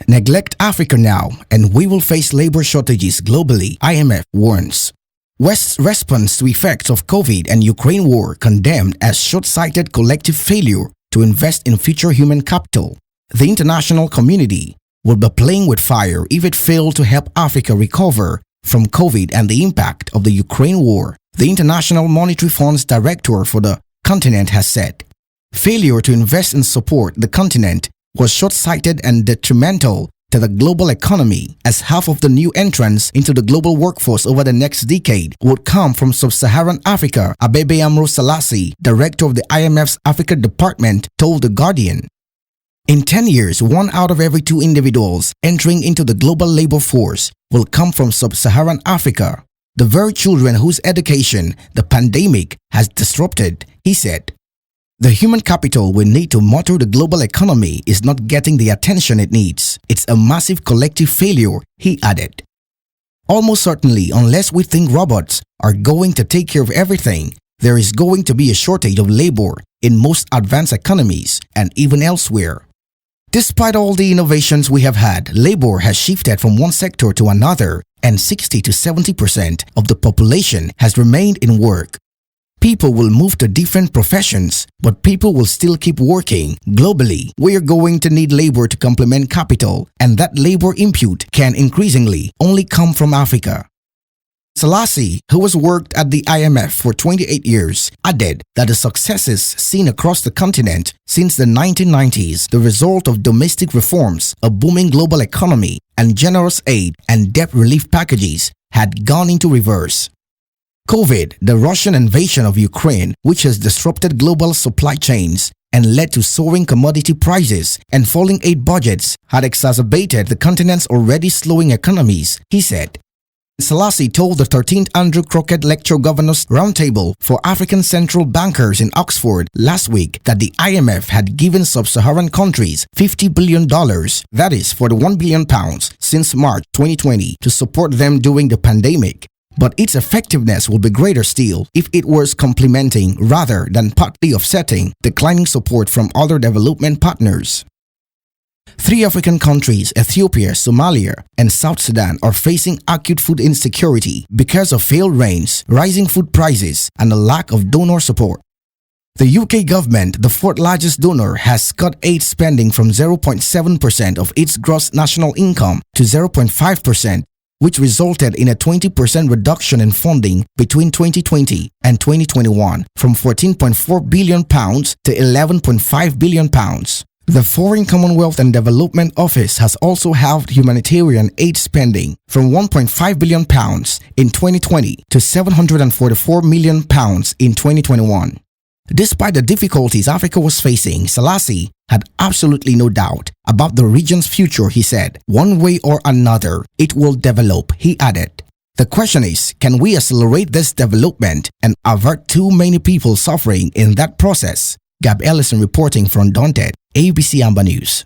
Neglect Africa now, and we will face labor shortages globally, IMF warns. West's response to effects of COVID and Ukraine war condemned as short-sighted collective failure to invest in future human capital. The international community will be playing with fire if it failed to help Africa recover from COVID and the impact of the Ukraine war, the International Monetary Fund's director for the continent has said. Failure to invest and support the continent was short-sighted and detrimental to the global economy, as half of the new entrants into the global workforce over the next decade would come from sub-Saharan Africa, Abebe Amro Selassie, director of the IMF's Africa Department, told The Guardian. In 10 years, 1 out of every 2 individuals entering into the global labor force will come from sub-Saharan Africa, the very children whose education the pandemic has disrupted, he said. The human capital we need to motor the global economy is not getting the attention it needs. It's a massive collective failure, he added. Almost certainly, unless we think robots are going to take care of everything, there is going to be a shortage of labor in most advanced economies and even elsewhere. Despite all the innovations we have had, labor has shifted from one sector to another, and 60 to 70% of the population has remained in work. People will move to different professions, but people will still keep working. Globally, we are going to need labor to complement capital, and that labor input can increasingly only come from Africa. Selassie, who has worked at the IMF for 28 years, added that the successes seen across the continent since the 1990s, the result of domestic reforms, a booming global economy, and generous aid and debt relief packages, had gone into reverse. COVID, the Russian invasion of Ukraine, which has disrupted global supply chains and led to soaring commodity prices and falling aid budgets, had exacerbated the continent's already slowing economies, he said. Selassie told the 13th Andrew Crockett Lecture Governors Roundtable for African Central Bankers in Oxford last week that the IMF had given sub-Saharan countries $50 billion, that is £41 billion, since March 2020 to support them during the pandemic. But its effectiveness will be greater still if it was complementing rather than partly offsetting declining support from other development partners. 3 African countries, Ethiopia, Somalia, and South Sudan, are facing acute food insecurity because of failed rains, rising food prices, and a lack of donor support. The UK government, the 4th largest donor, has cut aid spending from 0.7% of its gross national income to 0.5%, which resulted in a 20% reduction in funding between 2020 and 2021 from £14.4 billion to £11.5 billion. The Foreign Commonwealth and Development Office has also halved humanitarian aid spending from £1.5 billion in 2020 to £744 million in 2021. Despite the difficulties Africa was facing, Selassie had absolutely no doubt about the region's future, he said. One way or another, it will develop, he added. The question is, can we accelerate this development and avert too many people suffering in that process? Gab Ellison reporting from Dante, ABC Amba News.